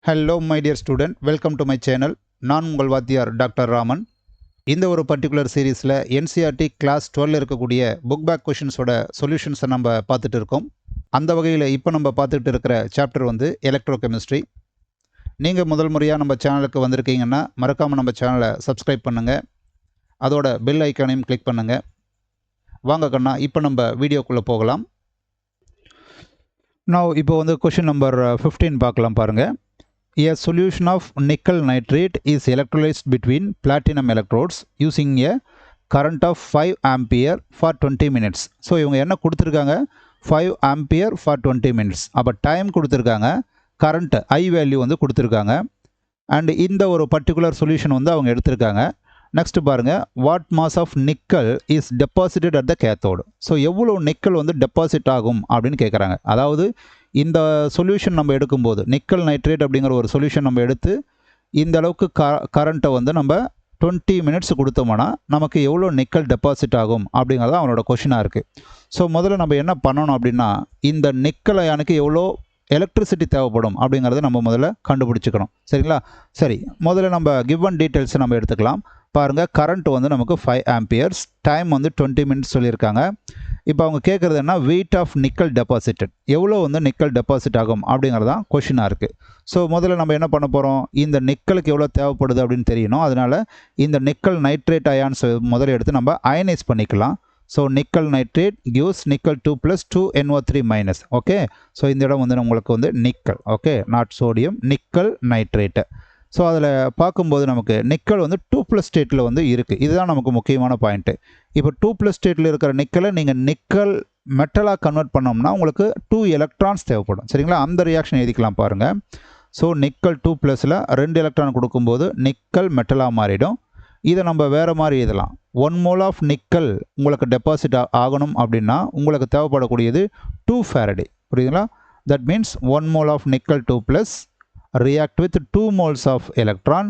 Hello my dear student, welcome to my channel. நான் உங்கள் வாத்தியார் டாக்டர் ராமன். இந்த ஒரு பர்டிகுலர் சீரீஸில் என்சிஆர்டி கிளாஸ் 12 இருக்கக்கூடிய புக் பேக் கொஷின்ஸோட சொல்யூஷன்ஸை நம்ம பார்த்துட்டு இருக்கோம். அந்த வகையில் இப்போ நம்ம பார்த்துட்டு இருக்கிற சாப்டர் வந்து எலக்ட்ரோ கெமிஸ்ட்ரி. நீங்கள் முதல் முறையாக நம்ம சேனலுக்கு வந்திருக்கீங்கன்னா மறக்காமல் நம்ம சேனலை சப்ஸ்கிரைப் பண்ணுங்கள், அதோட பெல் ஐக்கானையும் கிளிக் பண்ணுங்கள். வாங்க கண்ணா, இப்போ நம்ம வீடியோக்குள்ளே போகலாம். நான் இப்போ வந்து கொஷின் நம்பர் 15 பார்க்கலாம் பாருங்கள். A solution of nickel nitrate is electrolyzed between platinum electrodes using a current of 5 ampere for 20 minutes. So இவங்க என்ன கொடுத்துருக்காங்க, 5 ampere for 20 minutes. அப்போ டைம் கொடுத்துருக்காங்க, கரண்ட் ஐ வேல்யூ வந்து கொடுத்துருக்காங்க. அண்ட் இந்த ஒரு பர்டிகுலர் சொல்யூஷன் வந்து அவங்க எடுத்திருக்காங்க. நெக்ஸ்ட் பாருங்கள், what mass of nickel is deposited at the cathode. So எவ்வளோ நிக்கல் வந்து டெபாசிட் ஆகும் அப்படின்னு கேட்குறாங்க. அதாவது இந்த சொல்யூஷன் நம்ம எடுக்கும்போது நிக்கல் நைட்ரேட் அப்படிங்கிற ஒரு சொல்யூஷன் நம்ம எடுத்து இந்த அளவுக்கு கரண்ட்டை வந்து நம்ம 20 மினிட்ஸ் கொடுத்தோம்னா நமக்கு எவ்வளோ நிக்கல் டெபாசிட் ஆகும் அப்படிங்கிறது அவனோட கொஷினாக இருக்குது. ஸோ முதல்ல நம்ம என்ன பண்ணணும் அப்படின்னா, இந்த நிக்கல் அயானுக்கு எவ்வளோ எலக்ட்ரிசிட்டி தேவைப்படும் அப்படிங்கிறத நம்ம முதல்ல கண்டுபிடிச்சிக்கணும். சரிங்களா? சரி, முதல்ல நம்ம கிவன் டீட்டெயில்ஸை நம்ம எடுத்துக்கலாம். பாருங்கள், கரண்ட் வந்து நமக்கு 5 ஆம்பியர்ஸ், டைம் வந்து 20 மினிட்ஸ் சொல்லியிருக்காங்க. இப்போ அவங்க கேட்குறது என்ன, வெயிட் ஆஃப் நிக்கல் டெபாசிட்டட், எவ்வளோ வந்து நிக்கல் டெபாசிட் ஆகும் அப்படிங்கிறது தான் கொஷினாக இருக்குது. ஸோ முதல்ல நம்ம என்ன பண்ண போகிறோம், இந்த நிக்கலுக்கு எவ்வளோ தேவைப்படுது அப்படின்னு தெரியணும். அதனால் இந்த நிக்கல் நைட்ரேட் அயான்ஸ் முதல்ல எடுத்து நம்ம அயனைஸ் பண்ணிக்கலாம். So nickel nitrate gives nickel 2 + 2NO3-. Okay, so இந்த இடம் வந்து உங்களுக்கு வந்து nickel, okay, not sodium, nickel nitrate. So அதில் பார்க்கும்போது நமக்கு நிக்கல் வந்து 2+ ஸ்டேட்டில் வந்து இருக்குது. இதுதான் நமக்கு முக்கியமான பாயிண்ட்டு. இப்போ 2+ ஸ்டேட்டில் இருக்கிற நிக்கலை நீங்கள் நிக்கல் மெட்டலாக கன்வெர்ட் பண்ணோம்னா உங்களுக்கு 2 எலக்ட்ரான்ஸ் தேவைப்படும். சரிங்களா? அந்த ரியாக்ஷன் எழுதிக்கலாம் பாருங்கள். ஸோ நிக்கல் 2+ல் 2 எலக்ட்ரான் கொடுக்கும்போது நிக்கல் மெட்டலாக மாறிடும். இதை நம்ம வேறு மாதிரி எழுதலாம். 1 மோல் ஆஃப் நிக்கல் உங்களுக்கு டெபாசிட் ஆகணும் அப்படின்னா உங்களுக்கு தேவைப்படக்கூடியது 2 ஃபாரடே. புரியுதுங்களா? That means 1 mole of nickel 2+ react with 2 moles of electron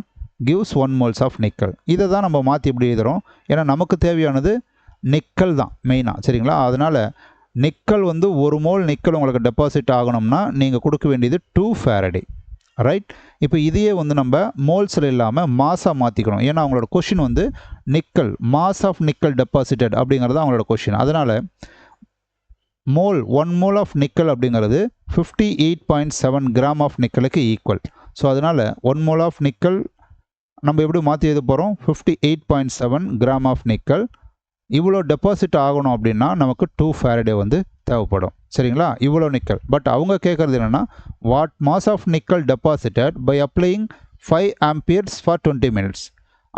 gives 1 moles of nickel. இதை தான் நம்ம மாற்றி இப்படி எழுதுகிறோம். ஏன்னா நமக்கு தேவையானது நிக்கல் தான் மெயினாக. சரிங்களா? அதனால் நிக்கல் வந்து 1 மோல் நிக்கல் உங்களுக்கு டெபாசிட் ஆகணும்னா நீங்கள் கொடுக்க வேண்டியது 2 ஃபாரடே. ரைட்? இப்போ இதையே வந்து நம்ம மோல்ஸில் இல்லாமல் மாஸாக மாற்றிக்கணும். ஏன்னா அவங்களோட கொஷின் வந்து nickel mass of nickel deposited அப்படிங்கிறது அவங்களோட கொஷின். அதனால் மோல் 1 மோல் ஆஃப் நிக்கல் அப்படிங்கிறது 58.7 கிராம் ஆஃப் நிக்கலுக்கு ஈக்குவல். ஸோ அதனால் 1 மோல் ஆஃப் நிக்கல் நம்ம எப்படி மாற்றி எழுத போகிறோம், 58.7 கிராம் ஆஃப் நிக்கல். இவ்வளோ டெபாசிட் ஆகணும் அப்படின்னா நமக்கு 2 ஃபாரடே வந்து தேவைப்படும். சரிங்களா? இவ்வளோ நிக்கல். பட் அவங்க கேட்குறது என்னென்னா, what mass of nickel deposited by applying 5 amperes for 20 minutes.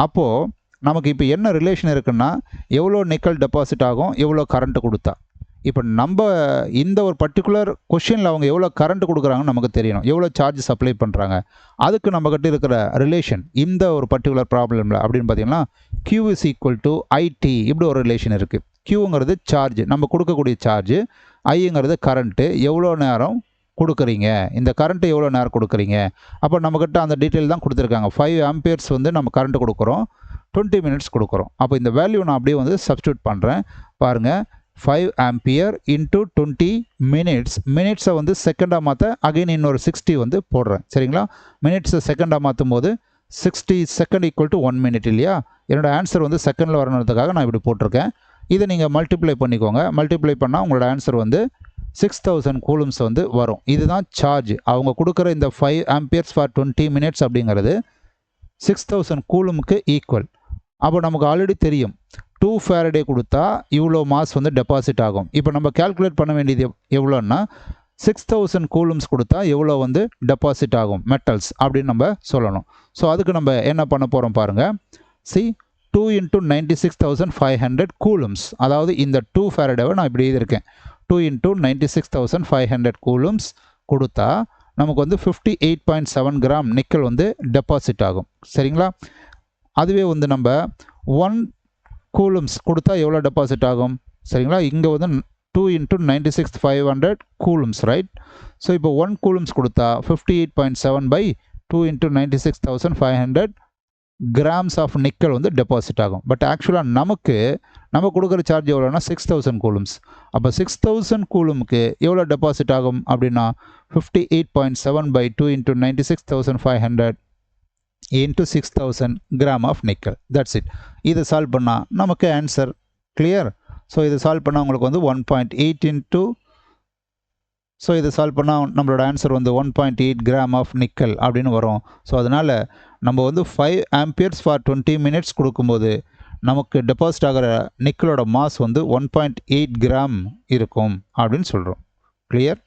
அப்போது நமக்கு இப்போ என்ன ரிலேஷன் இருக்குன்னா, எவ்வளோ நிக்கல் டெபாசிட் ஆகும் எவ்வளோ கரண்ட்டு கொடுத்தா. இப்போ நம்ம இந்த ஒரு பர்டிகுலர் கொஷினில் அவங்க எவ்வளோ கரண்ட் கொடுக்குறாங்கன்னு நமக்கு தெரியணும், எவ்வளோ சார்ஜ் சப்ளை பண்ணுறாங்க. அதுக்கு நம்மக்கிட்ட இருக்கிற ரிலேஷன் இந்த ஒரு பர்டிகுலர் ப்ராப்ளமில் அப்படின்னு பார்த்தீங்கன்னா Q is equal to IT, இப்படி ஒரு ரிலேஷன் இருக்குது. Qங்கிறது சார்ஜ், நம்ம கொடுக்கக்கூடிய சார்ஜ், ஐங்கிறது கரண்ட்டு, எவ்வளோ நேரம் கொடுக்குறீங்க, இந்த கரண்ட்டு எவ்வளோ நேரம் கொடுக்குறீங்க. அப்போ நம்மக்கிட்ட அந்த டீட்டெயில் தான் கொடுத்துருக்காங்க. 5 ஆம்பியர்ஸ் வந்து நம்ம கரண்ட்டு கொடுக்குறோம், 20 மினிட்ஸ் கொடுக்குறோம். அப்போ இந்த வேல்யூ நான் அப்படியே வந்து சப்ஸ்டியூட் பண்ணுறேன். பாருங்கள், 5 ஆம்பியர் இன்ட்டு 20 மினிட்ஸ். மினிட்ஸை வந்து செகண்டாக மாற்ற அகைன் இன்னொரு 60 வந்து போடுறேன். சரிங்களா? மினிட்ஸை செகண்டாக மாற்றும் போது 60 செகண்ட் ஈக்குவல் டு 1 மினிட் இல்லையா? என்னோடய ஆன்சர் வந்து செகண்டில் வரணுன்றதுக்காக நான் இப்படி போட்டிருக்கேன். இதை நீங்கள் மல்டிப்ளை பண்ணிக்கோங்க. மல்டிப்ளை பண்ணால் உங்களோட ஆன்சர் வந்து 6000 கூலம்ஸ் வந்து வரும். இதுதான் சார்ஜ். அவங்க கொடுக்குற இந்த 5 ஆம்பியர்ஸ் ஃபார் 20 மினிட்ஸ் அப்படிங்கிறது 6000 கூலமுக்கு ஈக்குவல். அப்போ நமக்கு ஆல்ரெடி தெரியும் 2 ஃபாரடே கொடுத்தா இவ்வளோ மாஸ் வந்து டெபாசிட் ஆகும். இப்போ நம்ம கேல்குலேட் பண்ண வேண்டியது எவ்வளோன்னா 6000 கூலம்ஸ் கொடுத்தா எவ்வளோ வந்து டெபாசிட் ஆகும் மெட்டல்ஸ் அப்படின்னு நம்ம சொல்லணும். ஸோ அதுக்கு நம்ம என்ன பண்ண போகிறோம் பாருங்கள். 2 × 96,500 கூலம்ஸ். அதாவது இந்த 2 ஃபாரடேவை நான் இப்படி எழுதியிருக்கேன். 2 × 96,500 கூலம்ஸ் கொடுத்தா நமக்கு வந்து 58.7 கிராம் நிக்கல் வந்து டெபாசிட் ஆகும். சரிங்களா? அதுவே வந்து நம்ம 1 கூலம்ஸ் கொடுத்தா எவ்வளோ டெபாசிட் ஆகும். சரிங்களா? இங்கே வந்து 2 × 96,500 கூலம்ஸ், ரைட்? ஸோ இப்போ 1 கூலம்ஸ் கொடுத்தா 58.7 / 2 × 96,500 கிராம்ஸ் ஆஃப் நிக்கல் வந்து டெபாசிட் ஆகும். பட் ஆக்சுவலாக நம்ம கொடுக்குற சார்ஜ் எவ்வளோனா 6000 கூலும்ஸ். அப்போ 6000 கூலுமுக்கு எவ்வளோ டெபாசிட் ஆகும் அப்படின்னா 58.7 by 2 into 96,500 into 6000 gram of nickel. That's it. இதை சால்வ் பண்ணால் நமக்கு ஆன்சர் கிளியர். ஸோ இதை சால்வ் பண்ணால் உங்களுக்கு வந்து 1.8 into ஸோ இதை சால்வ் பண்ணால் நம்மளோட ஆன்சர் வந்து 1.8 கிராம் ஆஃப் நிக்கல் அப்படின்னு வரும். ஸோ அதனால் நம்ம வந்து 5 amperes ஃபார் 20 minutes கொடுக்கும்போது நமக்கு டெபாசிட் ஆகிற நிக்கலோட மாஸ் வந்து 1.8 கிராம் இருக்கும் அப்படின்னு சொல்கிறோம். கிளியர்?